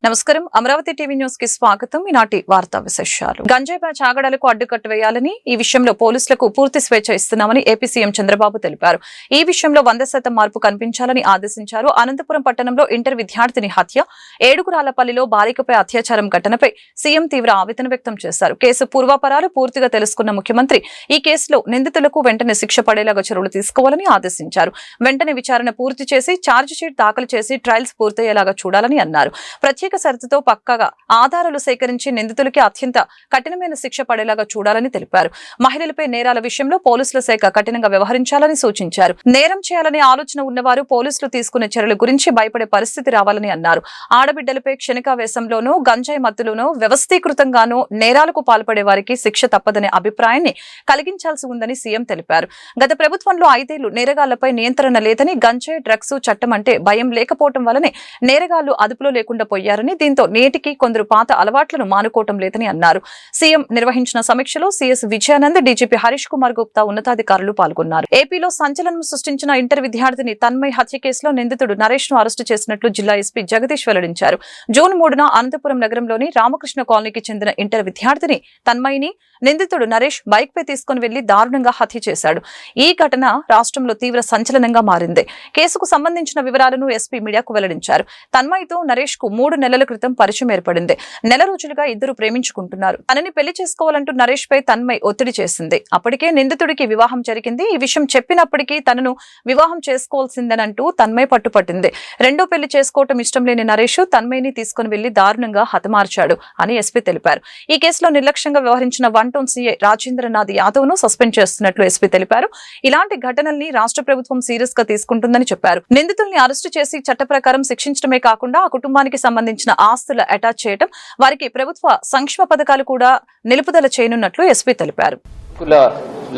నమస్కారం Amaravati TV news కి స్వాగతం. ఈనాటి వార్తా విశేషాలు. గంజాయి బ్యాచ్ ఆగడాలకు అడ్డుకట్ట వేయాలని, ఈ విషయంలో పోలీసులకు పూర్తి స్వేచ్ఛ ఇస్తున్నామని ఏపీ సీఎం చంద్రబాబు తెలిపారు. ఈ విషయంలో 100% మార్పు కనిపించాలని ఆదేశించారు. అనంతపురం పట్టణంలో ఇంటర్ విద్యార్థిని హత్య, ఏడుగురాలపల్లిలో బాలికపై అత్యాచారం ఘటనపై సీఎం తీవ్ర ఆవేదన వ్యక్తం చేశారు. కేసు పూర్వాపరాలు పూర్తిగా తెలుసుకున్న ముఖ్యమంత్రి ఈ కేసులో నిందితులకు వెంటనే శిక్ష పడేలాగా చర్యలు తీసుకోవాలని ఆదేశించారు. వెంటనే విచారణ పూర్తి చేసి ఛార్జిషీట్ దాఖలు చేసి ట్రయల్స్ పూర్తయ్యేలాగా చూడాలని అన్నారు. ప్రత్యేక షరతుతో పక్కాగా ఆధారాలు సేకరించి నిందితులకి అత్యంత కఠినమైన శిక్ష పడేలాగా చూడాలని తెలిపారు. మహిళలపై నేరాల విషయంలో పోలీసుల శాఖ కఠినంగా వ్యవహరించాలని సూచించారు. నేరం చేయాలనే ఆలోచన ఉన్నవారు పోలీసులు తీసుకునే చర్యల గురించి భయపడే పరిస్థితి రావాలని అన్నారు. ఆడబిడ్డలపై క్షణికావేశంలోనూ గంజాయి మత్తులోనూ వ్యవస్థీకృతంగానూ నేరాలకు పాల్పడే వారికి శిక్ష తప్పదనే అభిప్రాయాన్ని కలిగించాల్సి ఉందని సీఎం తెలిపారు. గత ప్రభుత్వంలో 5 ఏళ్లు నేరగాళ్లపై నియంత్రణ లేదని, గంజాయి డ్రగ్స్ చట్టం అంటే భయం లేకపోవడం వల్లనే నేరగాళ్లు అదుపులో లేకుండా పోయారని, దీంతో నేటికి కొందరు పాత అలవాట్లను మానుకోవటం లేదని అన్నారు. సీఎం నిర్వహించిన సమీక్షలో సీఎస్ విజయానంద్, డీజీపీ హరీష్ కుమార్ గుప్తా ఉన్నతాధికారులు పాల్గొన్నారు. ఏపీలో సంచలనం సృష్టించిన ఇంటర్ విద్యార్థిని తన్మయ్ హత్య కేసులో నిందితుడు నరేష్ ను అరెస్టు చేసినట్లు జిల్లా ఎస్పీ జగదీష్ వెల్లడించారు. జూన్ 3న అనంతపురం నగరంలోని రామకృష్ణ కాలనీకి చెందిన ఇంటర్ విద్యార్థిని తన్మయ్ని నిందితుడు నరేష్ బైక్ పై తీసుకుని వెళ్లి దారుణంగా హత్య చేశాడు. ఈ ఘటన రాష్ట్రంలో తీవ్ర సంచలనంగా మారింది. కేసుకు సంబంధించిన వివరాలను ఎస్పీ మీడియాకు వెల్లడించారు. తన్మయ్తో నరేష్ కు 3 నెలల క్రితం పరిచయం ఏర్పడింది. నెల రోజులుగా ఇద్దరు ప్రేమించుకుంటున్నారు. తనని పెళ్లి చేసుకోవాలంటూ నరేష్ పై తన్మయ్ ఒత్తిడి చేసింది. అప్పటికే నిందితుడికి వివాహం జరిగింది. ఈ విషయం చెప్పినప్పటికీ తనను వివాహం చేసుకోవాల్సిందనంటూ తన్మయ్ పట్టుపట్టింది. రెండో పెళ్లి చేసుకోవటం ఇష్టం లేని నరేష్ తన్మయ్ని తీసుకుని వెళ్లి దారుణంగా హతమార్చాడు అని ఎస్పీ తెలిపారు. ఈ కేసులో నిర్లక్ష్యంగా వ్యవహరించిన 1 టౌన్ సీఐ రాజేంద్రనాథ్ యాదవ్ ను సస్పెండ్ చేస్తున్నట్లు ఎస్పీ తెలిపారు. ఇలాంటి ఘటనల్ని రాష్ట్ర ప్రభుత్వం సీరియస్ గా తీసుకుంటుందని చెప్పారు. నిందితుల్ని అరెస్టు చేసి చట్ట ప్రకారం శిక్షించడమే కాకుండా ఆ కుటుంబానికి సంబంధించిన ఆస్తులు అటాచ్ చేయడం, వారికి ప్రభుత్వ సంక్షేమ పథకాలు కూడా నిలుపుదల చేయనున్నట్లు ఎస్పీ తెలిపారు.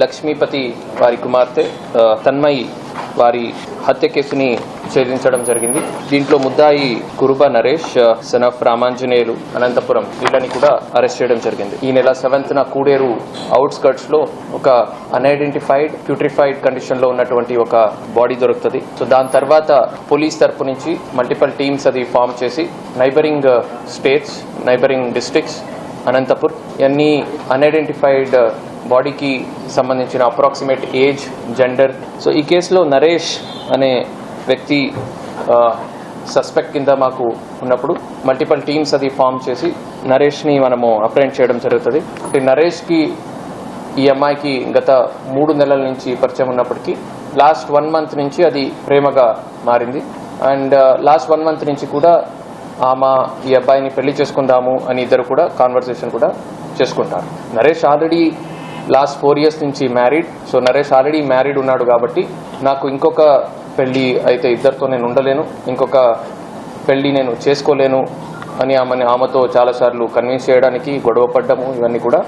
లక్ష్మీపతి వారి కుమార్తె తన్మయి వారి హత్య కేసుని ఛేదించడం జరిగింది. దీంట్లో ముద్దాయి కురుబ నరేష్, సన్ ఆఫ్ రామాంజనేయులు, అనంతపురం వీళ్ళని కూడా అరెస్ట్ చేయడం జరిగింది. ఈ నెల 7న కూడేరు అవుట్స్కర్ట్స్ లో ఒక అన్ఐడెంటిఫైడ్ ప్యూట్రిఫైడ్ కండిషన్ లో ఉన్నటువంటి ఒక బాడీ దొరుకుతుంది. సో దాని తర్వాత పోలీస్ తరపు నుంచి మల్టిపల్ టీమ్స్ అది ఫామ్ చేసి neighbouring states, neighbouring districts, Anantapur అన్ని అన్ఐడెంటిఫైడ్ బాడీకి సంబంధించిన అప్రాక్సిమేట్ ఏజ్, జెండర్. సో ఈ కేసులో నరేష్ అనే వ్యక్తి సస్పెక్ట్ కింద మాకు ఉన్నప్పుడు మల్టిపల్ టీమ్స్ అది ఫామ్ చేసి నరేష్ని మనము అప్రెంట్ చేయడం జరుగుతుంది. నరేష్కి ఈ అమ్మాయికి గత 3 నెలల నుంచి పరిచయం ఉన్నప్పటికీ లాస్ట్ 1 మంత్ నుంచి అది ప్రేమగా మారింది. అండ్ లాస్ట్ 1 మంత్ నుంచి కూడా ఆమె ఈ అబ్బాయిని పెళ్లి చేసుకుందాము అని ఇద్దరు కూడా కాన్వర్సేషన్ కూడా చేసుకుంటారు. నరేష్ ఆల్రెడీ లాస్ట్ 4 years నుంచి married. So Naresh already married ఉన్నాడు కాబట్టి నాకు ఇంకొక పెళ్లి అయితే ఇద్దరితో నేను ఉండలేను, ఇంకొక పెళ్లి నేను చేసుకోలేను అని ఆమెతో చాలాసార్లు కన్విన్స్ చేయడానికి గొడవ పడ్డము ఇవన్నీ కూడా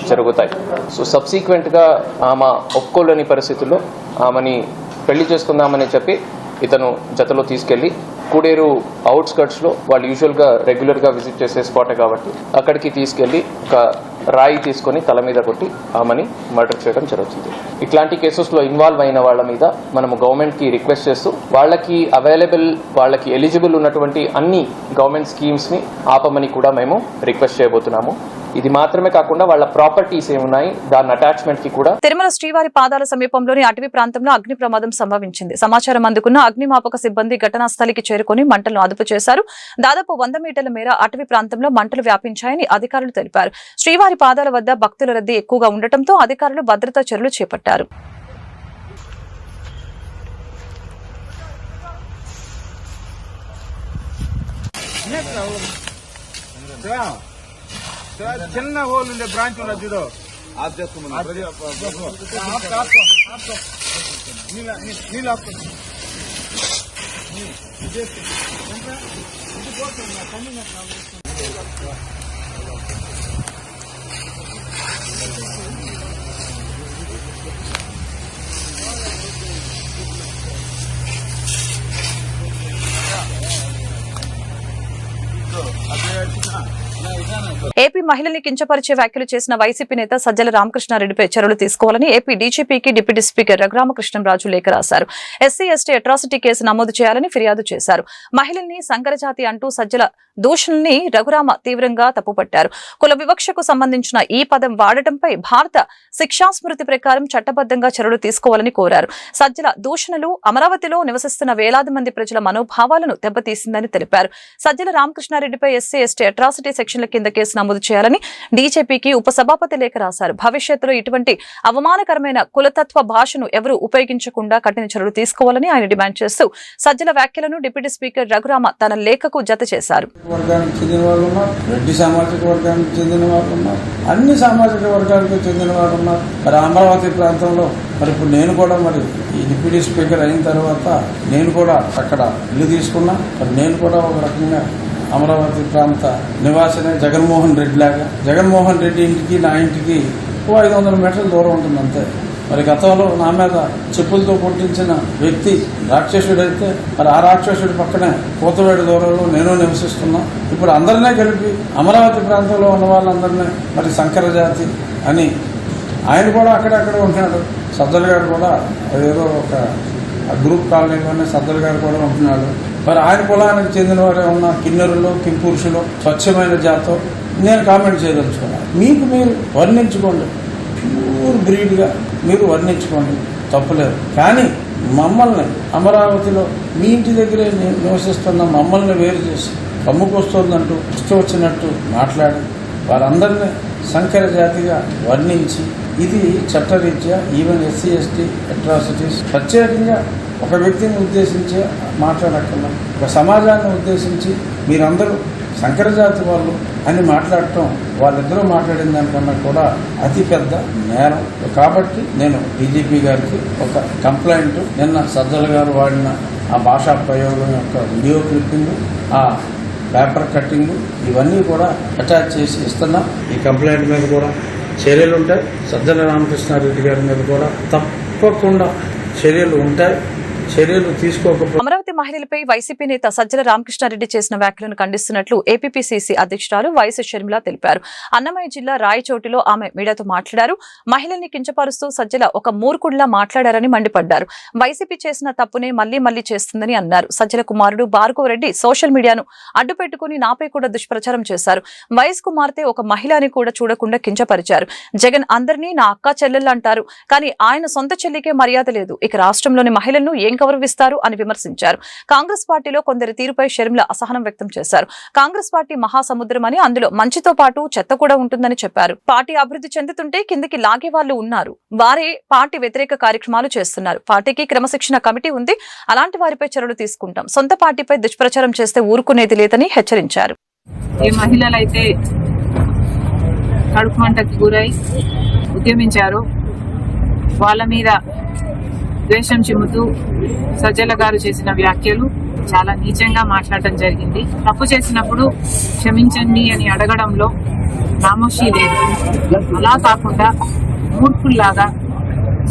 జరుగుతాయి. సో సబ్సీక్వెంట్గా ఆమె ఒప్పుకోలేని పరిస్థితుల్లో ఆమెని పెళ్లి చేసుకుందామని చెప్పి ఇతను జతలో తీసుకెళ్లి కూడేరు అవుట్స్కర్ట్స్లో వాళ్ళు యూజువల్గా రెగ్యులర్గా విజిట్ చేసే స్పాట్ కాబట్టి అక్కడికి తీసుకెళ్లి ఒక రాయి తీసుకొని తల మీద కొట్టి ఆమెని మర్డర్ చేయడం జరుగుతుంది. ఇట్లాంటి కేసెస్లో ఇన్వాల్వ్ అయిన వాళ్ళ మీద మనము గవర్నమెంట్కి రిక్వెస్ట్ చేస్తూ వాళ్ళకి అవైలబుల్, వాళ్ళకి ఎలిజిబుల్ ఉన్నటువంటి అన్ని గవర్నమెంట్ స్కీమ్స్ని ఆపమని కూడా మేము రిక్వెస్ట్ చేయబోతున్నాము. ఇది మాత్రమే కాకుండా వాళ్ళ ప్రాపర్టీస్ ఏమున్నాయి దాని అటాచ్మెంట్ కి కూడా. తిరుమల శ్రీవారి పాదాల సమీపంలోని అటవీ ప్రాంతంలో అగ్ని ప్రమాదం సంభవించింది. సమాచారం అందుకున్న అగ్నిమాపక సిబ్బంది ఘటనా స్థలికి చేరుకుని మంటలను అదుపు చేశారు. దాదాపు 100 మీటర్ల మేర అటవీ ప్రాంతంలో మంటలు వ్యాపించాయని అధికారులు తెలిపారు. శ్రీవారి పాదాల వద్ద భక్తుల రద్దీ ఎక్కువగా ఉండటంతో అధికారులు భద్రతా చర్యలు చేపట్టారు. చిన్న హోల్ ఉండే బ్రాంచ్ ఉన్నది చూడు, ఆఫ్ చేసుకున్నాను. నీళ్ళు ఏపీ మహిళల్ని కించపరిచే వ్యాఖ్యలు చేసిన వైసీపీ నేత సజ్జల రామకృష్ణారెడ్డిపై చర్యలు తీసుకోవాలని ఏపీ డీజీపీకి డిప్యూటీ స్పీకర్ రఘురామకృష్ణంరాజు లేఖ రాశారు. ఎస్సీ ఎస్టీ అట్రాసిటీ కేసు నమోదు చేయాలని ఫిర్యాదు చేశారు. మహిళల్ని సంకరజాతి అంటూ సజ్జల దూషణల్ని రఘురామ తీవ్రంగా తప్పుపట్టారు. కుల వివక్షకు సంబంధించిన ఈ పదం వాడటంపై భారత శిక్షాస్మృతి ప్రకారం చట్టబద్ధంగా చర్యలు తీసుకోవాలని కోరారు. సజ్జల దూషణలు అమరావతిలో నివసిస్తున్న వేలాది మంది ప్రజల మనోభావాలను దెబ్బతీసిందని తెలిపారు. సజ్జల రామకృష్ణారెడ్డిపై ఎస్సీ ఎస్టీ అట్రాసిటీ సెక్షన్ల కింద కేసు నమోదు చేయాలని డీజీపీకి ఉపసభాపతి లేఖ రాశారు. భవిష్యత్తులో ఇటువంటి అవమానకరమైన కులతత్వ భాషను ఎవరూ ఉపయోగించకుండా కఠిన చర్యలు తీసుకోవాలని ఆయన డిమాండ్ చేస్తూ సజ్జల వ్యాఖ్యలను డిప్యూటీ స్పీకర్ రఘురామ తన లేఖకు జత చేశారు. వర్గానికి చెందిన వాళ్ళు ఉన్నారు, రెడ్డి సామాజిక వర్గానికి చెందిన వాళ్ళు ఉన్నారు, అన్ని సామాజిక వర్గాలకు చెందిన వారు ఉన్నారు. మరి అమరావతి ప్రాంతంలో మరి ఇప్పుడు నేను కూడా మరి ఈ డిప్యూటీ స్పీకర్ అయిన తర్వాత నేను కూడా అక్కడ ఇల్లు తీసుకున్నా. మరి నేను కూడా ఒక రకంగా అమరావతి ప్రాంత నివాసనే జగన్మోహన్ రెడ్డి లాగా. జగన్మోహన్ రెడ్డి ఇంటికి నా ఇంటికి 500 మీటర్ల దూరం ఉంటుంది అంతే. మరి గతంలో నా మీద చెప్పులతో కొట్టించిన వ్యక్తి రాక్షసుడైతే మరి ఆ రాక్షసుడి పక్కనే కోతవేడు దూరంలో నేను నివసిస్తున్నా. ఇప్పుడు అందరినీ కలిపి అమరావతి ప్రాంతంలో ఉన్న వాళ్ళందరినీ మరి సంకర జాతి అని ఆయన కూడా అక్కడక్కడ ఉంటున్నాడు. సజ్జల గారు కూడా ఏదో ఒక గ్రూప్ కాలనీలోనే సజ్జల గారు కూడా ఉంటున్నాడు. మరి ఆయన కులానికి చెందిన వారే ఉన్న కిన్నెరులో కింపురుషులు స్వచ్ఛమైన జాతో నేను కామెంట్ చేయదలుచుకున్నాను. మీకు మీరు వర్ణించుకోండి, ప్యూర్ బ్రీడ్గా మీరు వర్ణించుకోండి, తప్పులేదు. కానీ మమ్మల్ని అమరావతిలో మీ ఇంటి దగ్గరే నివసిస్తున్న మమ్మల్ని వేరు చేసి కమ్ముకొస్తుందంటూ ఇష్టం వచ్చినట్టు మాట్లాడి వారందరినీ సంకర జాతిగా వర్ణించి ఇది చట్టరీత్యా ఈవెన్ ఎస్సీ ఎస్టీ అట్రాసిటీస్ ప్రత్యేకంగా ఒక వ్యక్తిని ఉద్దేశించి మాట్లాడక్కర్లా, ఒక సమాజాన్ని ఉద్దేశించి మీరందరూ సంకరజాతి వాళ్ళు అని మాట్లాడటం వాళ్ళిద్దరూ మాట్లాడిన దానికన్నా కూడా అతిపెద్ద నేరం. కాబట్టి నేను డీజీపీ గారికి ఒక కంప్లైంట్, నిన్న సజ్జల గారు వాడిన ఆ భాషా ప్రయోగం యొక్క వీడియో క్లిప్పింగ్, ఆ పేపర్ కట్టింగ్ ఇవన్నీ కూడా అటాచ్ చేసి ఇస్తున్నా. ఈ కంప్లైంట్ మీద కూడా చర్యలు ఉంటాయి. సజ్జల రామకృష్ణారెడ్డి గారి మీద కూడా తప్పకుండా చర్యలు ఉంటాయి. చర్యలు తీసుకోకపోతే అమరావతి మహిళలపై వైసీపీ నేత సజ్జల రామకృష్ణారెడ్డి చేసిన వ్యాఖ్యలను ఖండిస్తున్నట్లు ఏపీపీసీసీ అధ్యక్షురాలు వైఎస్ షర్మిల తెలిపారు. అన్నమయ్య జిల్లా రాయచోటిలో ఆమె మీడియాతో మాట్లాడారు. మహిళల్ని కించపరుస్తూ సజ్జల ఒక మూర్ఖుడిలా మాట్లాడారని మండిపడ్డారు. వైసీపీ చేసిన తప్పునే మళ్లీ చేస్తుందని అన్నారు. సజ్జల కుమారుడు భార్గవ రెడ్డి సోషల్ మీడియాను అడ్డుపెట్టుకుని నాపై కూడా దుష్ప్రచారం చేశారు. వైఎస్ కుమార్తె ఒక మహిళ అని కూడా చూడకుండా కించపరిచారు. జగన్ అందరినీ నా అక్క చెల్లెళ్ళు అంటారు, కానీ ఆయన సొంత చెల్లికే మర్యాద లేదు. ఇక రాష్ట్రంలోని మహిళలను ఏం గౌరవిస్తారు అని విమర్శించారు. కాంగ్రెస్ పార్టీలో కొందరి తీరుపై షర్మిల అసహనం వ్యక్తం చేశారు. కాంగ్రెస్ పార్టీ మహాసముద్రం అని, అందులో మంచితో పాటు చెత్త కూడా ఉంటుందని చెప్పారు. పార్టీ అభివృద్ధి చెందుతుంటే కిందకి లాగే వాళ్ళు ఉన్నారు, వారే పార్టీ వ్యతిరేక కార్యక్రమాలు చేస్తున్నారు. పార్టీకి క్రమశిక్షణ కమిటీ ఉంది, అలాంటి వారిపై చర్యలు తీసుకుంటాం. సొంత పార్టీపై దుష్ప్రచారం చేస్తే ఊరుకునేది లేదని హెచ్చరించారు. ఏ మహిళలైతే కడుపు మంటకి గురై ఉద్యమించారో వాళ్ళ మీద ద్వేషం చిమ్ముతూ సజ్జల గారు చేసిన వ్యాఖ్యలు చాలా నీచంగా మాట్లాడటం జరిగింది. తప్పు చేసినప్పుడు క్షమించండి అని అడగడంలో నామోషి లేదు. అలా కాకుండా మూర్ఖుల్లాగా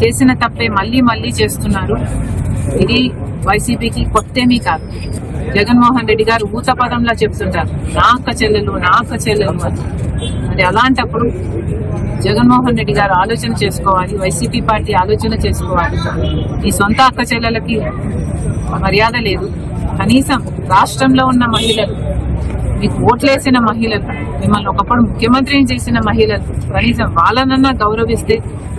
చేసిన తప్పే మళ్లీ చేస్తున్నారు. ఇది వైసీపీకి కొత్తేమీ కాదు. జగన్మోహన్ రెడ్డి గారు ఊత పదంలా చెప్తుంటారు, నా అక్క చెల్లెలు అని. మరి అలాంటప్పుడు జగన్మోహన్ రెడ్డి గారు ఆలోచన చేసుకోవాలి, వైసీపీ పార్టీ ఆలోచన చేసుకోవాలి. ఈ సొంత అక్క చెల్లెలకి మర్యాద లేదు. కనీసం రాష్ట్రంలో ఉన్న మహిళలు, మీకు ఓట్లేసిన మహిళలు, మిమ్మల్ని ఒకప్పుడు ముఖ్యమంత్రిని చేసిన మహిళలు, కనీసం వాళ్ళనన్నా గౌరవిస్తే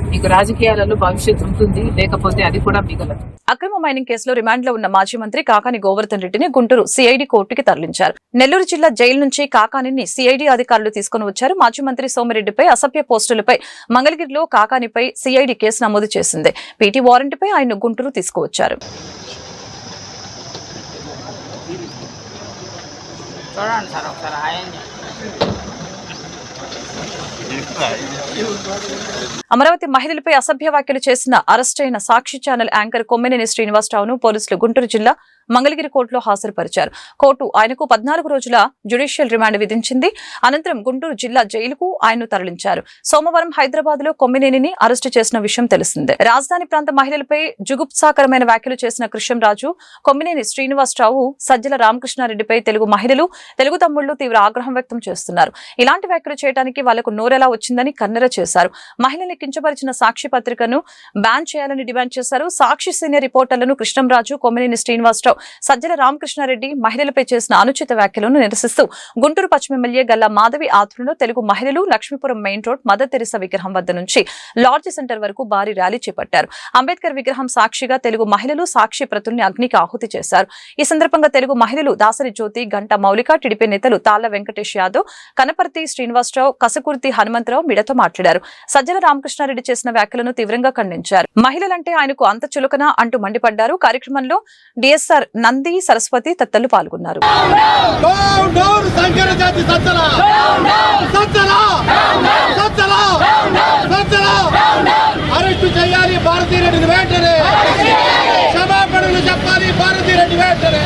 మీకు రాజకీయాలలో భవిష్యత్తు ఉంటుంది, లేకపోతే అది కూడా మిగలదు. అక్రమ మైనింగ్ కేసులో రిమాండ్ లో ఉన్న మాజీ మంత్రి కాకాని గోవర్ధన్ రెడ్డిని గుంటూరు సిఐడి కోర్టుకి తరలించారు. నెల్లూరు జిల్లా జైలు నుంచి కాకానిని సిఐడి అధికారులు తీసుకుని వచ్చారు. మాజీ మంత్రి సోమిరెడ్డిపై అసభ్య పోస్టులపై మంగళగిరిలో కాకానిపై సిఐడి కేసు నమోదు చేసింది. పీటీ వారెంట్పై ఆయన గుంటూరు తీసుకువచ్చారు. అమరావతి మహిళలపై అసభ్య వ్యాఖ్యలు చేసిన అరెస్ట్ అయిన సాక్షి ఛానల్ యాంకర్ కొమ్మినేని శ్రీనివాసరావును పోలీసులు గుంటూరు జిల్లా మంగళగిరి కోర్టులో హాజరుపరిచారు. కోర్టు ఆయనకు 14 రోజుల జ్యుడిషియల్ రిమాండ్ విధించింది. అనంతరం గుంటూరు జిల్లా జైలుకు ఆయన్ను తరలించారు. సోమవారం హైదరాబాద్ లో కొమ్మినేనిని అరెస్టు చేసిన విషయం తెలిసిందే. రాజధాని ప్రాంత మహిళలపై జుగుప్సాకరమైన వ్యాఖ్యలు చేసిన కృష్ణంరాజు, కొమ్మినేని శ్రీనివాసరావు, సజ్జల రామకృష్ణారెడ్డిపై తెలుగు మహిళలు, తెలుగు తమ్ముళ్లు తీవ్ర ఆగ్రహం వ్యక్తం చేస్తున్నారు. ఇలాంటి వ్యాఖ్యలు చేయడానికి వాళ్లకు నోరెలా వచ్చిందని కన్నెర చేశారు. మహిళల్ని కించపరిచిన సాక్షి పత్రికను బ్యాన్ చేయాలని డిమాండ్ చేశారు. సాక్షి సీనియర్ రిపోర్టర్లను కృష్ణంరాజు, కొమ్మినేని శ్రీనివాసరావు, సజ్జల రామకృష్ణారెడ్డి మహిళలపై చేసిన అనుచిత వ్యాఖ్యలను నిరసిస్తూ గుంటూరు పశ్చిమ ఎమ్మెల్యే గల్లా మాధవి ఆధ్వర్యంలో తెలుగు మహిళలు Lakshmipuram main road mother Teresa విగ్రహం వద్ద నుంచి లాడ్జి సెంటర్ వరకు భారీ ర్యాలీ చేపట్టారు. అంబేద్కర్ విగ్రహం సాక్షిగా తెలుగు మహిళలు సాక్షి ప్రతుల్ని అగ్నికి ఆహుతి చేశారు. ఈ సందర్భంగా తెలుగు మహిళలు దాసరి జ్యోతి, గంటా మౌలిక, టీడీపీ నేతలు తాళ్ల వెంకటేష్ యాదవ్, కనపర్తి శ్రీనివాసరావు, కసకుర్తి హనుమంతరావు మీడియాతో మాట్లాడారు. సజ్జల రామకృష్ణారెడ్డి చేసిన వ్యాఖ్యలను తీవ్రంగా ఖండించారు. మహిళలంటే ఆయనకు అంత చులకన అంటూ మండిపడ్డారు. కార్యక్రమంలో డిఎస్ఆర్ నంది, సరస్వతి తదితరులు పాల్గొన్నారు. అరెస్టు చేయాలి భారతీరెడ్డిని వెంటనే, క్షమాపణలు చెప్పాలి భారతీరెడ్డి వెంటనే.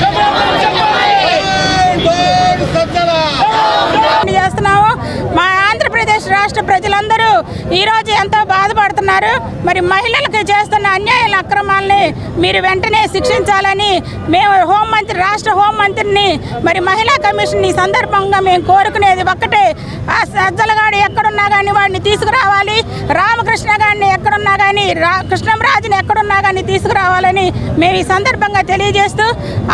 చేస్తున్నాము. మా ఆంధ్రప్రదేశ్ రాష్ట్ర ప్రజలందరూ ఈరోజు ఎంతో బాధపడుతున్నారు. మరి మహిళలకు చేస్తున్న అన్యాయాల అక్రమాలని మీరు వెంటనే శిక్షించాలని మేము రాష్ట్ర హోంమంత్రిని, మరి మహిళా కమిషన్ ఈ సందర్భంగా మేము కోరుకునేది ఒక్కటే, ఆ సజ్జలగాడు ఎక్కడున్నా కానీ వాడిని తీసుకురావాలి, రామకృష్ణ గారిని ఎక్కడున్నా కానీ, కృష్ణంరాజుని ఎక్కడున్నా కానీ తీసుకురావాలని మేము ఈ సందర్భంగా తెలియజేస్తూ,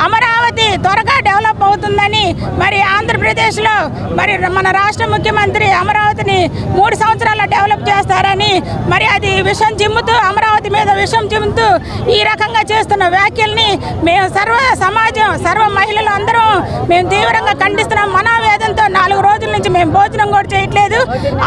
అమరావతి త్వరగా డెవలప్ అవుతుందని, మరి ఆంధ్రప్రదేశ్లో మరి మన రాష్ట్ర ముఖ్యమంత్రి అమరావతిని 3 సంవత్సరాల్లో డెవలప్ చేస్తారని, మరి అది విషం చిమ్ముతూ, అమరావతి మీద విషం చిమ్ముతూ ఈ రకంగా చేస్తున్న వ్యాఖ్యల్ని మేము సర్వ మహిళలు అందరం మేము తీవ్రంగా ఖండిస్తున్నాం. మనోవేదంతో 4 రోజుల నుంచి మేము భోజనం కూడా చేయట్లేదు.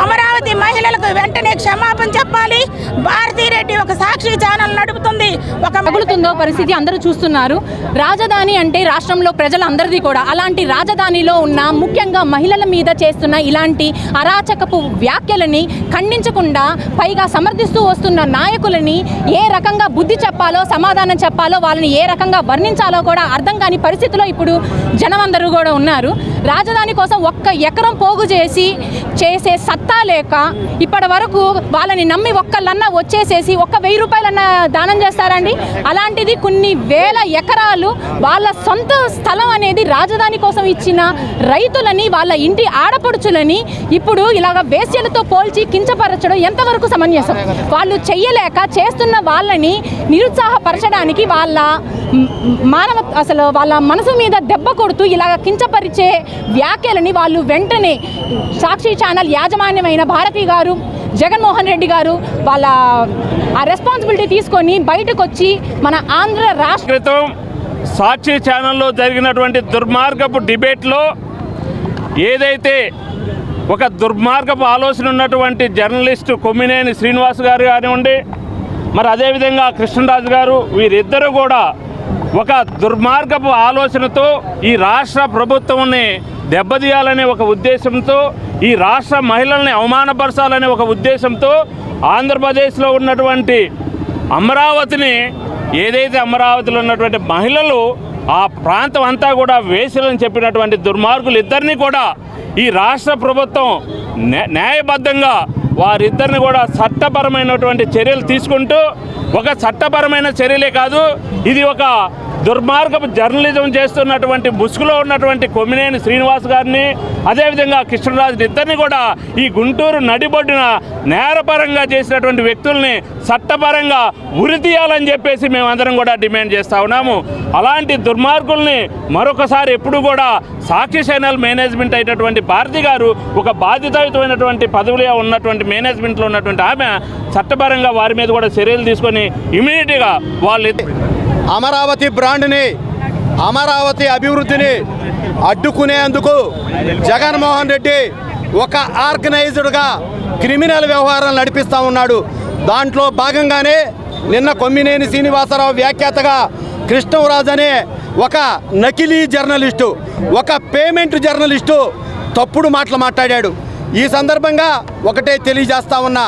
అమరావతి మహిళలకు వెంటనే క్షమాపణ చెప్పాలి. భారతీరెడ్డి ఒక సాక్షి ఛానల్ నడుపుతుంది, ఒక తగులుతుందో పరిస్థితి అందరూ చూస్తున్నారు. రాజధాని అంటే రాష్ట్రంలో ప్రజలందరిది కూడా. అలాంటి రాజధానిలో ఉన్న ముఖ్యంగా మహిళల మీద చేస్తున్న ఇలాంటి అరాచకపు వ్యాఖ్యలని ఖండించకుండా పైగా సమర్థిస్తూ వస్తున్న నాయకులని ఏ రకంగా బుద్ధి చెప్పాలో, సమాధానం చెప్పాలో, వాళ్ళని ఏ రకంగా వర్ణించాలో కూడా అర్థం కాని పరిస్థితిలో ఇప్పుడు జనం అందరూ కూడా ఉన్నారు. రాజధాని కోసం 1 ఎకరం పోగు చేసే సత్తా లేక ఇప్పటి వరకు వాళ్ళని నమ్మి ఒక్కళ్ళన్నా వచ్చేసేసి 1,000 రూపాయలన్నా దానం చేస్తారండి. అలాంటిది కొన్ని వేల ఎకరాలు వాళ్ళ సొంత స్థలం అనేది రాజధాని కోసం ఇచ్చిన రైతులని, వాళ్ళ ఇంటి ఆడపడుచులని ఇప్పుడు ఇలాగ వేశ్యలతో పోల్చి కించపరచడం ఎంతవరకు సమంజసం? వాళ్ళు చెయ్యలేక చేస్తున్న వాళ్ళని నిరుత్సాహపరచడానికి వాళ్ళ మనసు మీద దెబ్బ కొడుతూ ఇలాగ కించపరిచే వ్యాఖ్యలని వాళ్ళు వెంటనే సాక్షి ఛానల్ యాజమాన్యమైన భారతి గారు, జగన్మోహన్ రెడ్డి గారు వాళ్ళ ఆ రెస్పాన్సిబిలిటీ తీసుకొని బయటకు వచ్చి మన ఆంధ్ర రాష్ట్ర క్రితం సాక్షి ఛానల్లో జరిగినటువంటి దుర్మార్గపు డిబేట్లో ఏదైతే ఒక దుర్మార్గపు ఆలోచన ఉన్నటువంటి జర్నలిస్టు కొమ్మినేని శ్రీనివాస్ గారు కానివ్వండి, మరి అదేవిధంగా కృష్ణరాజు గారు, వీరిద్దరూ కూడా ఒక దుర్మార్గపు ఆలోచనతో ఈ రాష్ట్ర ప్రభుత్వాన్ని దెబ్బతీయాలనే ఒక ఉద్దేశంతో, ఈ రాష్ట్ర మహిళల్ని అవమానపరచాలనే ఒక ఉద్దేశంతో ఆంధ్రప్రదేశ్లో ఉన్నటువంటి అమరావతిని, ఏదైతే అమరావతిలో ఉన్నటువంటి మహిళలు ఆ ప్రాంతం అంతా కూడా వేసులని చెప్పినటువంటి దుర్మార్గులు ఇద్దరిని కూడా ఈ రాష్ట్ర ప్రభుత్వం న్యాయబద్ధంగా వారిద్దరిని కూడా చట్టపరమైనటువంటి చర్యలు తీసుకుంటూ, ఒక చట్టపరమైన చర్యలే కాదు, ఇది ఒక దుర్మార్గపు జర్నలిజం చేస్తున్నటువంటి ముసుగులో ఉన్నటువంటి కొమ్మినేని శ్రీనివాస్ గారిని, అదేవిధంగా కృష్ణరాజు ఇద్దరిని కూడా ఈ గుంటూరు నడిబొడ్డున నేరపరంగా చేసినటువంటి వ్యక్తుల్ని చట్టపరంగా ఉరితీయాలని చెప్పేసి మేమందరం కూడా డిమాండ్ చేస్తూ ఉన్నాము. అలాంటి దుర్మార్గుల్ని మరొకసారి ఎప్పుడు కూడా సాక్షి ఛానల్ మేనేజ్మెంట్ అయినటువంటి భారతి గారు, ఒక బాధ్యతాయుతమైనటువంటి పదవిలో ఉన్నటువంటి మేనేజ్మెంట్లో ఉన్నటువంటి ఆమె చట్టపరంగా వారి మీద కూడా చర్యలు తీసుకొని ఇమీడియట్గా వాళ్ళు అమరావతి బ్రాండ్ని, అమరావతి అభివృద్ధిని అడ్డుకునేందుకు జగన్మోహన్ రెడ్డి ఒక ఆర్గనైజ్డ్గా క్రిమినల్ వ్యవహారాలు నడిపిస్తూ ఉన్నాడు. దాంట్లో భాగంగానే నిన్న కొమ్మినేని శ్రీనివాసరావు వ్యాఖ్యాతగా కృష్ణరాజు అనే ఒక నకిలీ జర్నలిస్టు, ఒక పేమెంట్ జర్నలిస్టు తప్పుడు మాటలు మాట్లాడాడు. ఈ సందర్భంగా ఒకటే తెలియజేస్తా ఉన్నా,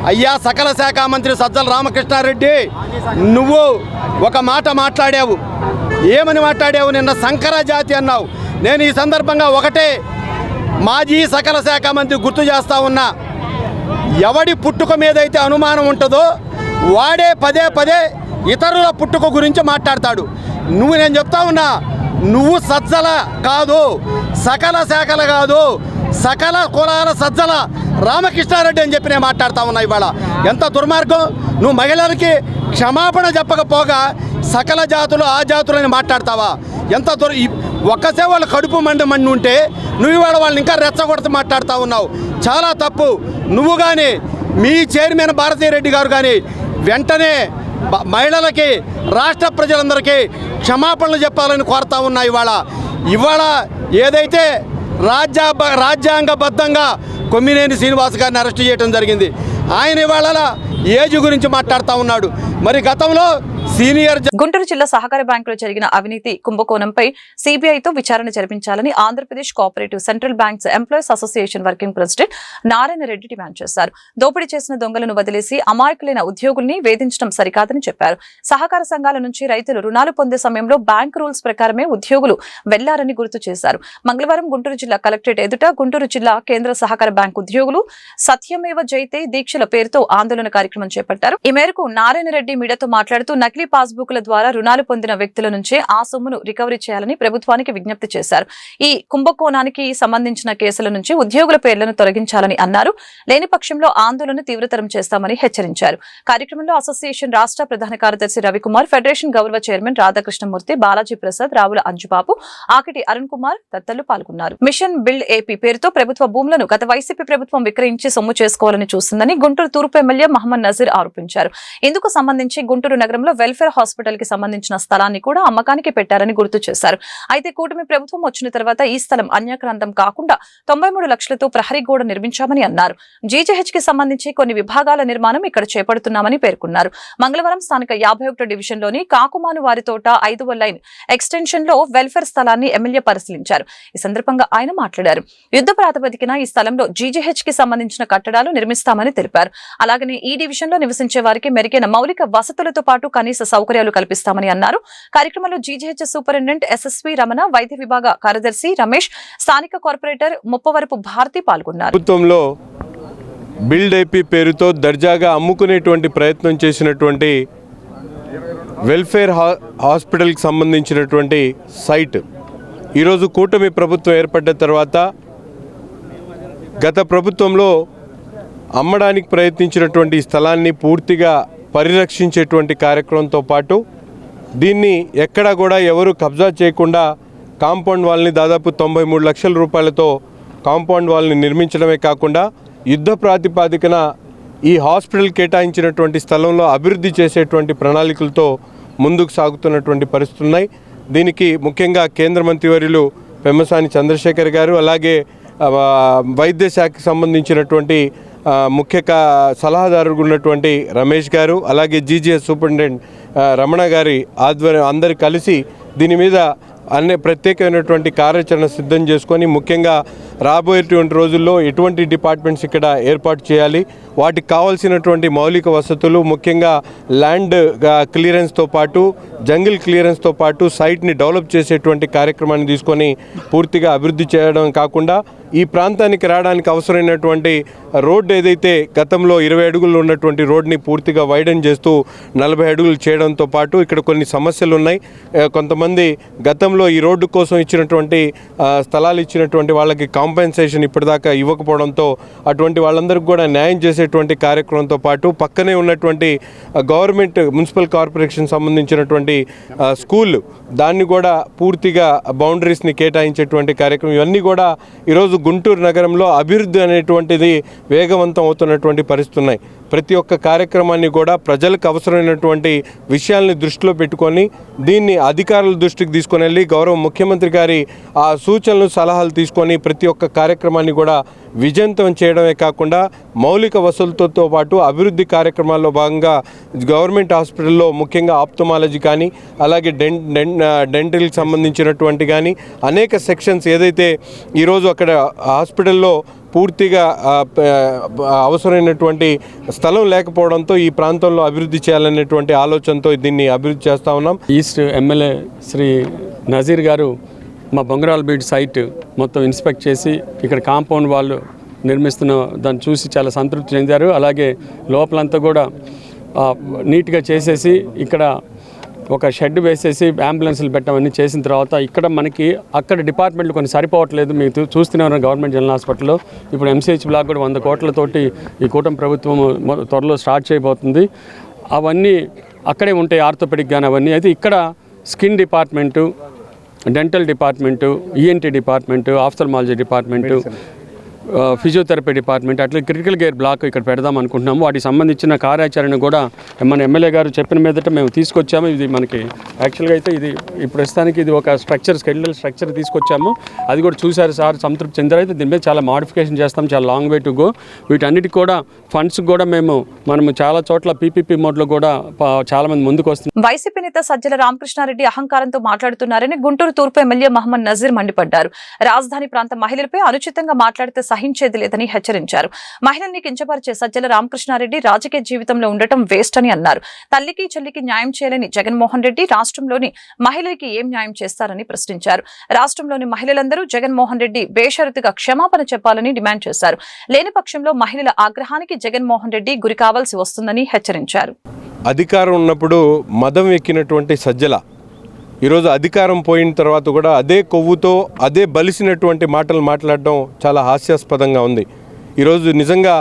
అయ్యా సకల శాఖ మంత్రి సజ్జల రామకృష్ణారెడ్డి, నువ్వు ఒక మాట మాట్లాడావు. ఏమని మాట్లాడావు? నిన్న సంకర జాతి అన్నావు. నేను ఈ సందర్భంగా ఒకటే మాజీ సకల శాఖ మంత్రి గుర్తు చేస్తా ఉన్నా, ఎవడి పుట్టుక మీదైతే అనుమానం ఉంటుందో వాడే పదే పదే ఇతరుల పుట్టుక గురించి మాట్లాడతాడు. నేను చెప్తా ఉన్నా, నువ్వు సజ్జల కాదు, సకల శాఖలు కాదు, సకల కులాల సజ్జల రామకృష్ణారెడ్డి అని చెప్పి నేను మాట్లాడుతూ ఉన్నా. ఇవాళ ఎంత దుర్మార్గం! నువ్వు మహిళలకి క్షమాపణ చెప్పకపోగా సకల జాతులు ఆ జాతులని మాట్లాడతావా? ఎంత ఒక్కసే వాళ్ళు కడుపు మండి ఉంటే నువ్వు ఇవాళ వాళ్ళని ఇంకా రెచ్చగొడుతూ మాట్లాడుతూ ఉన్నావు. చాలా తప్పు. నువ్వు కానీ మీ చైర్మన్ భారతీరెడ్డి గారు కానీ వెంటనే మహిళలకి, రాష్ట్ర ప్రజలందరికీ క్షమాపణలు చెప్పాలని కోరుతా ఉన్నా. ఇవాళ ఏదైతే రాజ్యాంగబద్ధంగా కొమ్మినేని శ్రీనివాస్ గారిని అరెస్ట్ చేయడం జరిగింది, ఆయన ఇవాళ ఏజ్ గురించి మాట్లాడుతూ ఉన్నాడు. మరి గతంలో సీనియర్ గుంటూరు జిల్లా సహకార బ్యాంకులో జరిగిన అవినీతి కుంభకోణంపై సిబిఐతో విచారణ జరిపించాలని Andhra Pradesh cooperative central banks employees association working president Narayana Reddy demand చేశారు. దోపిడీ చేసిన దొంగలను వదిలేసి అమాయకులైన ఉద్యోగుల్ని వేధించడం సరికాదని చెప్పారు. సహకార సంఘాల నుంచి రైతులు రుణాలు పొందే సమయంలో బ్యాంక్ రూల్స్ ప్రకారమే ఉద్యోగులు వెళ్లారని గుర్తు చేశారు. మంగళవారం గుంటూరు జిల్లా కలెక్టరేట్ ఎదుట గుంటూరు జిల్లా కేంద్ర సహకార బ్యాంక్ ఉద్యోగులు సత్యమేవ జైతే దీక్షల పేరుతో ఆందోళన కార్యక్రమం చేపట్టారు. ఈ మేరకు నారాయణ రెడ్డి మీడియాతో మాట్లాడుతూ నకిలీ పాస్బుక్ల ద్వారా రుణాలు పొందిన వ్యక్తుల నుంచే ఆ సొమ్మును రికవరీ చేయాలని ప్రభుత్వానికి విజ్ఞప్తి చేశారు. ఈ కుంభకోణానికి సంబంధించిన కేసుల నుంచి ఉద్యోగుల పేర్లను తొలగించాలని అన్నారు. లేని పక్షంలో ఆందోళన తీవ్రతరం చేస్తామని హెచ్చరించారు. కార్యక్రమంలో అసోసియేషన్ రాష్ట్ర ప్రధాన కార్యదర్శి రవికుమార్, ఫెడరేషన్ గౌరవ చైర్మన్ రాధాకృష్ణమూర్తి, బాలాజీ ప్రసాద్, రావుల అంజుబాబు, ఆకిటి అరుణ్ కుమార్ తదితరులు పాల్గొన్నారు. మిషన్ బిల్డ్ ఏపీ పేరుతో ప్రభుత్వ భూములను గత వైసీపీ ప్రభుత్వం విక్రయించి సొమ్ము చేసుకోవాలని చూస్తుందని గుంటూరు తూర్పు ఎమ్మెల్యే మహమ్మద్ నజీర్ ఆరోపించారు. ఇందుకు సంబంధించి గుంటూరు నగరంలో వెల్ఫేర్ హాస్పిటల్ కి సంబంధించిన స్థలాన్ని కూడా అమ్మకానికి పెట్టారని గుర్తు చేశారు. అయితే కూటమి ప్రభుత్వం వచ్చిన తర్వాత ఈ స్థలం అన్యాక్రాంతం కాకుండా 93 లక్షలతో ప్రహరీ గోడ నిర్మించామని అన్నారు. జీజీహెచ్ కి సంబంధించి కొన్ని విభాగాల నిర్మాణం ఇక్కడ చేపడుతున్నామని పేర్కొన్నారు. మంగళవారం స్థానిక 51 డివిజన్ లోని కాకుమాను వారి తోట 5వ లైన్ ఎక్స్టెన్షన్ లో వెల్ఫేర్ స్థలాన్ని ఎమ్మెల్యే పరిశీలించారు. ఈ సందర్భంగా ఆయన మాట్లాడారు. యుద్ధ ప్రాతిపదికన ఈ స్థలంలో జీజీహెచ్ కి సంబంధించిన కట్టడాలు నిర్మిస్తామని తెలిపారు. అలాగనే ఈ డివిజన్ లో నివసించే వారికి మెరుగైన మౌలిక వసతులతో పాటు కనీస సౌకర్యాలు కల్పిస్తామని అన్నారు. కార్యక్రమంలో జీజీహెచ్ సూపరింటెండెంట్ ఎస్ఎస్వి రమణ, వైద్య విభాగ కార్యదర్శి రమేష్, స్థానిక కార్పొరేటర్ ముప్పవరపు భారతి పాల్గొన్నారు. ప్రభుత్వంలో బిల్డ్ ఏపీ పేరుతో దర్జాగా అమ్ముకునేటువంటి ప్రయత్నం చేసినటువంటి వెల్ఫేర్ హాస్పిటల్కి సంబంధించినటువంటి సైట్ ఈరోజు కూటమి ప్రభుత్వం ఏర్పడ్డ తర్వాత గత ప్రభుత్వంలో అమ్మడానికి ప్రయత్నించినటువంటి స్థలాన్ని పూర్తిగా పరిరక్షించేటువంటి కార్యక్రమంతో పాటు దీన్ని ఎక్కడా కూడా ఎవరు కబ్జా చేయకుండా కాంపౌండ్ వాల్ని దాదాపు 93 లక్షల రూపాయలతో కాంపౌండ్ వాల్ని నిర్మించడమే కాకుండా యుద్ధ ప్రాతిపాదికన ఈ హాస్పిటల్ కేటాయించినటువంటి స్థలంలో అభివృద్ధి చేసేటువంటి ప్రణాళికలతో ముందుకు సాగుతున్నటువంటి పరిస్థితులు ఉన్నాయి. దీనికి ముఖ్యంగా కేంద్ర మంత్రివర్యులు పెమ్మసాని చంద్రశేఖర్ గారు, అలాగే వైద్య శాఖకు సంబంధించినటువంటి ముఖ్య సలహాదారుగా ఉన్నటువంటి రమేష్ గారు, అలాగే జీజీఎస్ సూపరింటెండెంట్ రమణ గారి ఆధ్వర్యం అందరు కలిసి దీని మీద అన్ని ప్రత్యేకమైనటువంటి కార్యాచరణ సిద్ధం చేసుకొని ముఖ్యంగా రాబోయేటువంటి రోజుల్లో ఎటువంటి డిపార్ట్మెంట్స్ ఇక్కడ ఏర్పాటు చేయాలి, వాటికి కావాల్సినటువంటి మౌలిక వసతులు ముఖ్యంగా ల్యాండ్ క్లియరెన్స్తో పాటు జంగిల్ క్లియరెన్స్తో పాటు సైట్ని డెవలప్ చేసేటువంటి కార్యక్రమాన్ని తీసుకొని పూర్తిగా అభివృద్ధి చేయడం కాకుండా ఈ ప్రాంతానికి రావడానికి అవసరమైనటువంటి రోడ్డు ఏదైతే గతంలో 20 అడుగులు ఉన్నటువంటి రోడ్ని పూర్తిగా వైడన్ చేస్తూ 40 అడుగులు చేయడంతో పాటు ఇక్కడ కొన్ని సమస్యలు ఉన్నాయి. కొంతమంది గతంలో ఈ రోడ్డు కోసం ఇచ్చినటువంటి స్థలాలు ఇచ్చినటువంటి వాళ్ళకి కాంపెన్సేషన్ ఇప్పటిదాకా ఇవ్వకపోవడంతో అటువంటి వాళ్ళందరికీ కూడా న్యాయం చేసేటువంటి కార్యక్రమంతో పాటు పక్కనే ఉన్నటువంటి గవర్నమెంట్ మున్సిపల్ కార్పొరేషన్ సంబంధించినటువంటి స్కూల్ దాన్ని కూడా పూర్తిగా బౌండరీస్ని కేటాయించేటువంటి కార్యక్రమం ఇవన్నీ కూడా ఈరోజు గుంటూరు నగరంలో అభివృద్ధి అనేటువంటిది వేగవంతం అవుతున్నటువంటి పరిస్థితులు ఉన్నాయి. ప్రతి ఒక్క కార్యక్రమాన్ని కూడా ప్రజలకు అవసరమైనటువంటి విషయాల్ని దృష్టిలో పెట్టుకొని దీన్ని అధికారుల దృష్టికి తీసుకొని వెళ్ళి గౌరవ ముఖ్యమంత్రి గారి ఆ సూచనలు సలహాలు తీసుకొని ప్రతి ఒక్క కార్యక్రమాన్ని కూడా విజయవంతం చేయడమే కాకుండా మౌలిక వసతులతో పాటు అభివృద్ధి కార్యక్రమాల్లో భాగంగా గవర్నమెంట్ హాస్పిటల్లో ముఖ్యంగా ఆప్థమాలజీ కానీ అలాగే డెంటల్కి సంబంధించినటువంటి కానీ అనేక సెక్షన్స్ ఏదైతే ఈరోజు అక్కడ హాస్పిటల్లో పూర్తిగా అవసరమైనటువంటి స్థలం లేకపోవడంతో ఈ ప్రాంతంలో అభివృద్ధి చేయాలనేటువంటి ఆలోచనతో దీన్ని అభివృద్ధి చేస్తూ ఉన్నాం. ఈస్ట్ ఎమ్మెల్యే శ్రీ నజీర్ గారు మా బొంగరాల బీట్ సైట్ మొత్తం ఇన్స్పెక్ట్ చేసి ఇక్కడ కాంపౌండ్ వాళ్ళు నిర్మిస్తున్న దాన్ని చూసి చాలా సంతృప్తి చెందారు. అలాగే లోపలంతా కూడా నీట్గా చేసేసి ఇక్కడ ఒక షెడ్ వేసేసి అంబులెన్స్లు పెట్టమని చేసిన తర్వాత ఇక్కడ మనకి అక్కడ డిపార్ట్మెంట్లు కొన్ని సరిపోవట్లేదు. మీరు చూస్తూనే ఉన్నారు గవర్నమెంట్ జనరల్ హాస్పిటల్లో. ఇప్పుడు ఎంసీహెచ్ బ్లాక్ కూడా 100 కోట్లతోటి ఈ కూటమి ప్రభుత్వం త్వరలో స్టార్ట్ చేయబోతుంది. అవన్నీ అక్కడే ఉంటాయి, ఆర్థోపెడిక్ కానీ అవన్నీ. అయితే ఇక్కడ skin department, dental department, ENT department, ophthalmology department, physiotherapy department, అట్లా క్రిటికల్ కేర్ బ్లాక్ ఇక్కడ పెడదాం అనుకుంటున్నాము. వాటికి సంబంధించిన కార్యాచరణ కూడా మన ఎమ్మెల్యే గారు చెప్పిన మీదట మేము తీసుకొచ్చాము. ఇది మనకి యాక్చువల్గా అయితే ఇది ప్రస్తుతానికి ఇది ఒక స్ట్రక్చర్, స్కెలిటల్ స్ట్రక్చర్ తీసుకొచ్చాము. అది కూడా చూశారు సార్, సంతృప్తి చెందారు. అయితే దీని మీద చాలా మాడిఫికేషన్ చేస్తాం, చాలా లాంగ్ వే టు గో. వీటన్నిటికి కూడా ఫండ్స్ కూడా మనము చాలా చోట్ల పీపీపీ మోడ్లో కూడా చాలా మంది ముందుకు వస్తున్నారు. వైసీపీ నేత సజ్జల రామకృష్ణారెడ్డి అహంకారంతో మాట్లాడుతున్నారని గుంటూరు తూర్పు ఎమ్మెల్యే మహమ్మద్ నజీర్ మండిపడ్డారు. రాజధాని ప్రాంత మహిళలపై అనుచితంగా మాట్లాడితే సహించేది లేదని హెచ్చరించారు. మహిళల్ని కించపరిచే సజ్జల రామకృష్ణారెడ్డి రాజకీయ జీవితంలో ఉండటం వేస్ట్ అని అన్నారు. తల్లికి చెల్లికి న్యాయం చేయాలని జగన్మోహన్ రెడ్డి రాష్ట్రంలోని మహిళలకి ఏం న్యాయం చేస్తారని ప్రశ్నించారు. రాష్ట్రంలోని మహిళలందరూ జగన్మోహన్ రెడ్డి బేషరతుగా క్షమాపణ చెప్పాలని డిమాండ్ చేశారు. లేని పక్షంలో మహిళల ఆగ్రహానికి జగన్మోహన్ రెడ్డి గురి కావాల్సి వస్తుందని హెచ్చరించారు. అధికారం ఉన్నప్పుడు మదం ఎక్కినటువంటి సజ్జల ఈరోజు అధికారం పోయిన తర్వాత కూడా అదే కొవ్వుతో అదే బలిసినటువంటి మాటలు మాట్లాడడం చాలా హాస్యాస్పదంగా ఉంది. ఈరోజు నిజంగా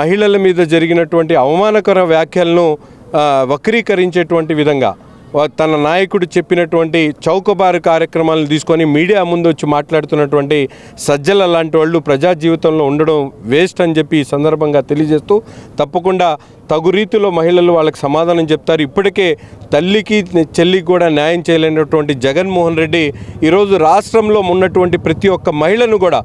మహిళల మీద జరిగినటువంటి అవమానకర వ్యాఖ్యలను వక్రీకరించేటువంటి విధంగా తన నాయకుడు చెప్పినటువంటి చౌకబారు కార్యక్రమాలను తీసుకొని మీడియా ముందు వచ్చి మాట్లాడుతున్నటువంటి సజ్జల లాంటి వాళ్ళు ప్రజా జీవితంలో ఉండడం వేస్ట్ అని చెప్పి ఈ సందర్భంగా తెలియజేస్తూ తప్పకుండా తగు రీతిలో మహిళలు వాళ్ళకి సమాధానం చెప్తారు. ఇప్పటికే తల్లికి చెల్లికి కూడా న్యాయం చేయలేనటువంటి జగన్మోహన్ రెడ్డి ఈరోజు రాష్ట్రంలో ఉన్నటువంటి ప్రతి ఒక్క మహిళను కూడా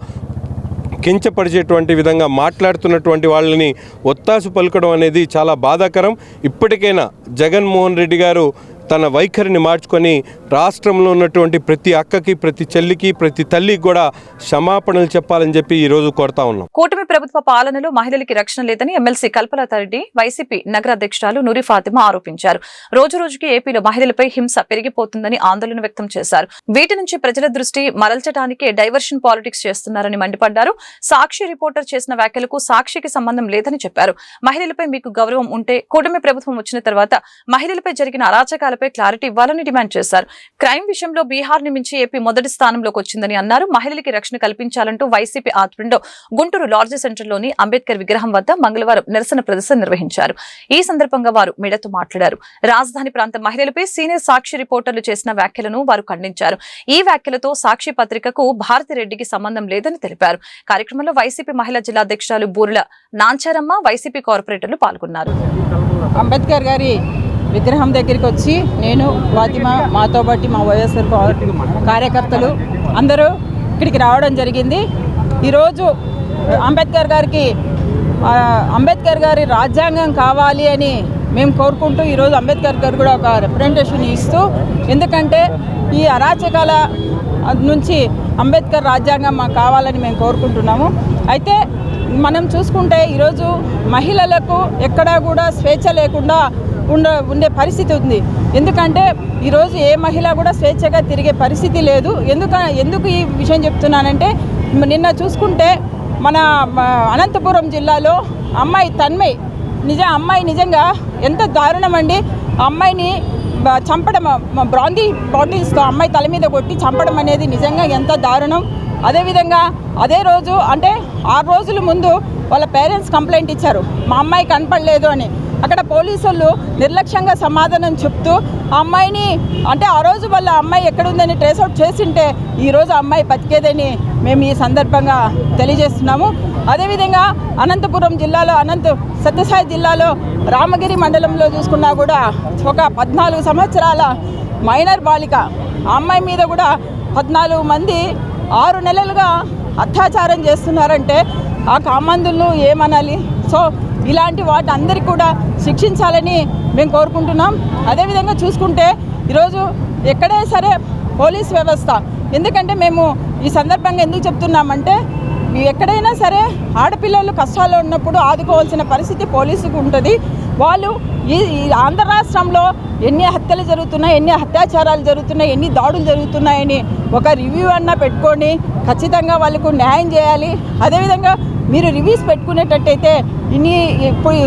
కించపరిచేటువంటి విధంగా మాట్లాడుతున్నటువంటి వాళ్ళని ఒత్తాసు పలకడం అనేది చాలా బాధాకరం. ఇప్పటికైనా జగన్మోహన్ రెడ్డి గారు తన వైఖరిని మార్చుకొని రాష్ట్రంలో ఉన్నటువంటి ప్రతి అక్కకి, ప్రతి చెల్లికి, ప్రతి తల్లికి కూడా క్షమాపణలు చెప్పాలని చెప్పి ఈ రోజు కోరుతా ఉన్నాం. కూటమి ప్రభుత్వ పాలనలో మహిళలకి రక్షణ లేదని ఎమ్మెల్సీ కల్పలతారెడ్డి వైసీపీ నగర అధ్యక్షురాలు నూరి ఫాతిమా ఆరోపించారు. రోజు రోజుకి ఏపీలో మహిళలపై హింస పెరిగిపోతుందని ఆందోళన వ్యక్తం చేశారు. వీటి నుంచి ప్రజల దృష్టి మరల్చడానికే డైవర్షన్ పాలిటిక్స్ చేస్తున్నారని మండిపడ్డారు. సాక్షి రిపోర్టర్ చేసిన వ్యాఖ్యలకు సాక్షికి సంబంధం లేదని చెప్పారు. మహిళలపై మీకు గౌరవం ఉంటే కూటమి ప్రభుత్వం వచ్చిన తర్వాత మహిళలపై జరిగిన అరాచకాలపై క్లారిటీ ఇవ్వాలని డిమాండ్ చేశారు. క్రైమ్ విషయంలో బీహార్ ని మించి ఏపీ మొదటి స్థానంలోకి వచ్చిందని అన్నారు. మహిళలకి రక్షణ కల్పించాలంటూ వైసీపీ ఆధ్వర్యంలో గుంటూరు లార్జ్ సెంటర్లోని అంబేద్కర్ విగ్రహం వద్ద మంగళవారం నిరసన ప్రదర్శన నిర్వహించారు. ఈ సందర్భంగా వారు మీడియాతో మాట్లాడారు. రాజధాని ప్రాంత మహిళలపై సీనియర్ సాక్షి రిపోర్టర్లు చేసిన వ్యాఖ్యలను వారు ఖండించారు. ఈ వ్యాఖ్యలతో సాక్షి పత్రికకు భారతిరెడ్డికి సంబంధం లేదని తెలిపారు. కార్యక్రమంలో వైసీపీ మహిళా జిల్లా అధ్యక్షురాలు బూరుల నాంచారమ్మ, వైసీపీ కార్పొరేటర్లు పాల్గొన్నారు. అంబేద్కర్ గారి విగ్రహం దగ్గరికి వచ్చి నేను, ఫాతిమా, మాతో పాటు మా వైఎస్ఆర్ కార్యకర్తలు అందరూ ఇక్కడికి రావడం జరిగింది. ఈరోజు అంబేద్కర్ గారి రాజ్యాంగం కావాలి అని మేము కోరుకుంటూ ఈరోజు అంబేద్కర్ గారు కూడా ఒక రిప్రజెంటేషన్ ఇస్తూ, ఎందుకంటే ఈ అరాచకాల నుంచి అంబేద్కర్ రాజ్యాంగం మాకు కావాలని మేము కోరుకుంటున్నాము. అయితే మనం చూసుకుంటే ఈరోజు మహిళలకు ఎక్కడా కూడా స్వేచ్ఛ లేకుండా ఉండే పరిస్థితి ఉంది. ఎందుకంటే ఈరోజు ఏ మహిళ కూడా స్వేచ్ఛగా తిరిగే పరిస్థితి లేదు. ఎందుకు ఈ విషయం చెప్తున్నానంటే, నిన్న చూసుకుంటే మన అనంతపురం జిల్లాలో అమ్మాయి తన్మయ్ నిజంగా ఎంత దారుణం అండి. అమ్మాయిని చంపడం, బ్రాందీ బాటిల్స్తో అమ్మాయి తల మీద కొట్టి చంపడం అనేది నిజంగా ఎంత దారుణం. అదేవిధంగా అదే రోజు అంటే 6 రోజుల ముందు వాళ్ళ పేరెంట్స్ కంప్లైంట్ ఇచ్చారు, మా అమ్మాయి కనపడలేదు అని. అక్కడ పోలీసులు నిర్లక్ష్యంగా సమాధానం చెప్తూ ఆ అమ్మాయిని అంటే ఆ రోజు వాళ్ళ అమ్మాయి ఎక్కడుందని ట్రేస్అవుట్ చేసింటే ఈరోజు అమ్మాయి బతికేదని మేము ఈ సందర్భంగా తెలియజేస్తున్నాము. అదేవిధంగా అనంతపురం జిల్లాలో సత్యసాయి జిల్లాలో రామగిరి మండలంలో చూసుకున్నా కూడా ఒక 14 సంవత్సరాల మైనర్ బాలిక ఆ అమ్మాయి మీద కూడా 14 మంది 6 నెలలుగా అత్యాచారం చేస్తున్నారంటే ఆ కామందులను ఏమనాలి. సో ఇలాంటి వాటి అందరికీ కూడా శిక్షించాలని మేము కోరుకుంటున్నాం. అదేవిధంగా చూసుకుంటే ఈరోజు ఎక్కడే సరే పోలీస్ వ్యవస్థ, ఎందుకంటే మేము ఈ సందర్భంగా ఎందుకు చెప్తున్నామంటే ఎక్కడైనా సరే ఆడపిల్లలు కష్టాల్లో ఉన్నప్పుడు ఆదుకోవాల్సిన పరిస్థితి పోలీసుకు ఉంటుంది. వాళ్ళు ఈ ఆంధ్ర రాష్ట్రంలో ఎన్ని హత్యలు జరుగుతున్నాయి, ఎన్ని అత్యాచారాలు జరుగుతున్నాయి, ఎన్ని దాడులు జరుగుతున్నాయని ఒక రివ్యూ అన్నా పెట్టుకొని ఖచ్చితంగా వాళ్ళకు న్యాయం చేయాలి. అదేవిధంగా మీరు రివ్యూస్ పెట్టుకునేటట్టయితే ఇన్ని ఇప్పుడు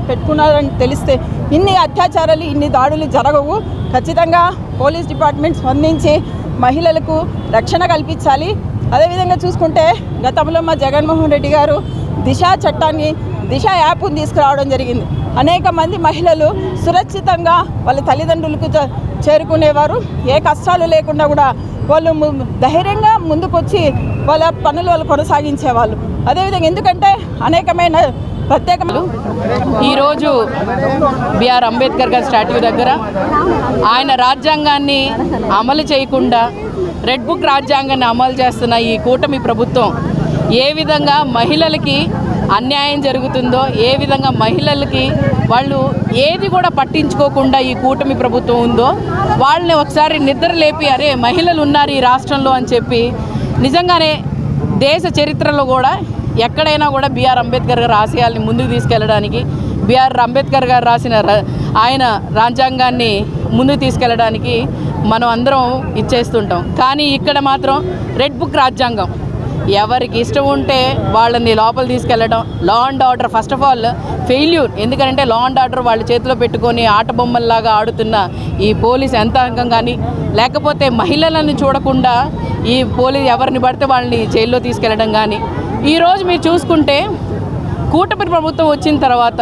పెట్టుకున్నారని తెలిస్తే ఇన్ని అత్యాచారాలు, ఇన్ని దాడులు జరగవు. ఖచ్చితంగా పోలీస్ డిపార్ట్మెంట్ స్పందించి మహిళలకు రక్షణ కల్పించాలి. అదేవిధంగా చూసుకుంటే గతంలో మా జగన్మోహన్ రెడ్డి గారు దిశ యాప్ను తీసుకురావడం జరిగింది. అనేక మంది మహిళలు సురక్షితంగా వాళ్ళ తల్లిదండ్రులకు చేరుకునేవారు. ఏ కష్టాలు లేకుండా కూడా వాళ్ళు ధైర్యంగా ముందుకొచ్చి వాళ్ళ పనులు వాళ్ళు కొనసాగించేవాళ్ళు. అదేవిధంగా ఎందుకంటే అనేకమైన ప్రత్యేకమైన ఈరోజు బిఆర్ అంబేద్కర్ గారి స్టాట్యూ దగ్గర ఆయన రాజ్యాంగాన్ని అమలు చేయకుండా రెడ్ బుక్ రాజ్యాంగాన్ని అమలు చేస్తున్న ఈ కూటమి ప్రభుత్వం ఏ విధంగా మహిళలకి అన్యాయం జరుగుతుందో, ఏ విధంగా మహిళలకి వాళ్ళు ఏది కూడా పట్టించుకోకుండా ఈ కూటమి ప్రభుత్వం ఉందో వాళ్ళని ఒకసారి నిద్ర లేపి అరే మహిళలు ఉన్నారు ఈ రాష్ట్రంలో అని చెప్పి నిజంగానే దేశ చరిత్రలో కూడా ఎక్కడైనా కూడా బిఆర్ అంబేద్కర్ గారి ఆశయాల్ని ముందుకు తీసుకెళ్ళడానికి, బిఆర్ అంబేద్కర్ గారు రాసిన ఆయన రాజ్యాంగాన్ని ముందుకు తీసుకెళ్ళడానికి మనం అందరం ఇచ్చేస్తుంటాం. కానీ ఇక్కడ మాత్రం రెడ్ బుక్ రాజ్యాంగం, ఎవరికి ఇష్టం ఉంటే వాళ్ళని లోపల తీసుకెళ్ళడం. Law and order first of all failure. ఎందుకంటే లా అండ్ ఆర్డర్ వాళ్ళ చేతిలో పెట్టుకొని ఆట బొమ్మల్లాగా ఆడుతున్న ఈ పోలీస్ యంత్రాంగం కానీ, లేకపోతే మహిళలను చూడకుండా ఈ పోలీస్ ఎవరిని పడితే వాళ్ళని జైల్లో తీసుకెళ్ళడం కానీ. ఈరోజు మీరు చూసుకుంటే కూటమి ప్రభుత్వం వచ్చిన తర్వాత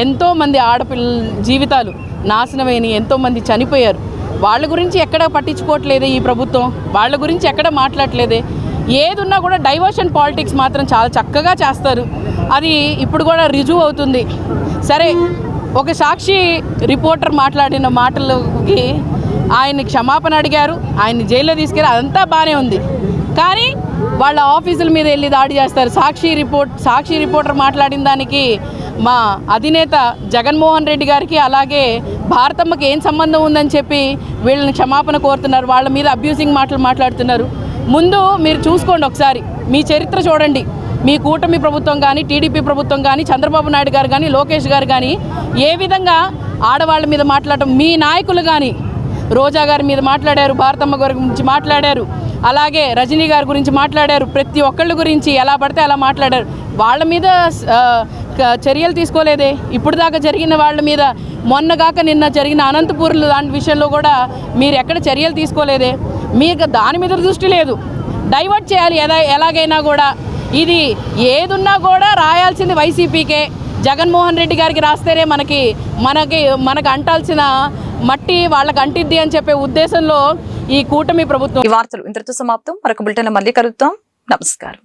ఎంతోమంది ఆడపిల్లల జీవితాలు నాశనమైన, ఎంతోమంది చనిపోయారు. వాళ్ళ గురించి ఎక్కడ పట్టించుకోవట్లేదే ఈ ప్రభుత్వం, వాళ్ళ గురించి ఎక్కడ మాట్లాడట్లేదే. ఏదున్నా కూడా డైవర్షన్ పాలిటిక్స్ మాత్రం చాలా చక్కగా చేస్తారు. అది ఇప్పుడు కూడా రుజువు అవుతుంది. సరే, ఒక సాక్షి రిపోర్టర్ మాట్లాడిన మాటలకి ఆయన క్షమాపణ అడిగారు, ఆయన్ని జైల్లో తీసుకెళ్ళి అదంతా బాగానే ఉంది. కానీ వాళ్ళ ఆఫీసుల మీద వెళ్ళి దాడి చేస్తారు. సాక్షి రిపోర్టర్ మాట్లాడిన దానికి మా అధినేత జగన్మోహన్ రెడ్డి గారికి అలాగే భారతమ్మకి ఏం సంబంధం ఉందని చెప్పి వీళ్ళని క్షమాపణ కోరుతున్నారు. వాళ్ళ మీద అబ్యూజింగ్ మాటలు మాట్లాడుతున్నారు. ముందు మీరు చూసుకోండి, ఒకసారి మీ చరిత్ర చూడండి. మీ కూటమి ప్రభుత్వం కానీ, టీడీపీ ప్రభుత్వం కానీ, చంద్రబాబు నాయుడు గారు కానీ, లోకేష్ గారు కానీ ఏ విధంగా ఆడవాళ్ళ మీద మాట్లాడటం, మీ నాయకులు కానీ రోజా గారి మీద మాట్లాడారు, భారతమ్మ గారి గురించి మాట్లాడారు, అలాగే రజనీ గారి గురించి మాట్లాడారు. ప్రతి ఒక్కళ్ళ గురించి ఎలా పడితే అలా మాట్లాడారు. వాళ్ళ మీద చర్యలు తీసుకోలేదే. ఇప్పుడు దాకా జరిగిన వాళ్ళ మీద, మొన్నగాక నిన్న జరిగిన అనంతపూర్ లాంటి విషయంలో కూడా మీరు ఎక్కడ చర్యలు తీసుకోలేదే. మీకు దాని మీద దృష్టి లేదు. డైవర్ట్ చేయాలి ఎలాగైనా కూడా. ఇది ఏదున్నా కూడా రాయాల్సింది వైసీపీకే, జగన్మోహన్ రెడ్డి గారికి రాస్తేనే మనకి అంటాల్సిన మట్టి వాళ్ళకి అంటిద్ది అని చెప్పే ఉద్దేశంలో ఈ కూటమి ప్రభుత్వం. ఈ వార్తలు ఇంతటితో సమాప్తం. మరొక బులెటిన్ మళ్ళీ కలుద్దాం. నమస్కారం.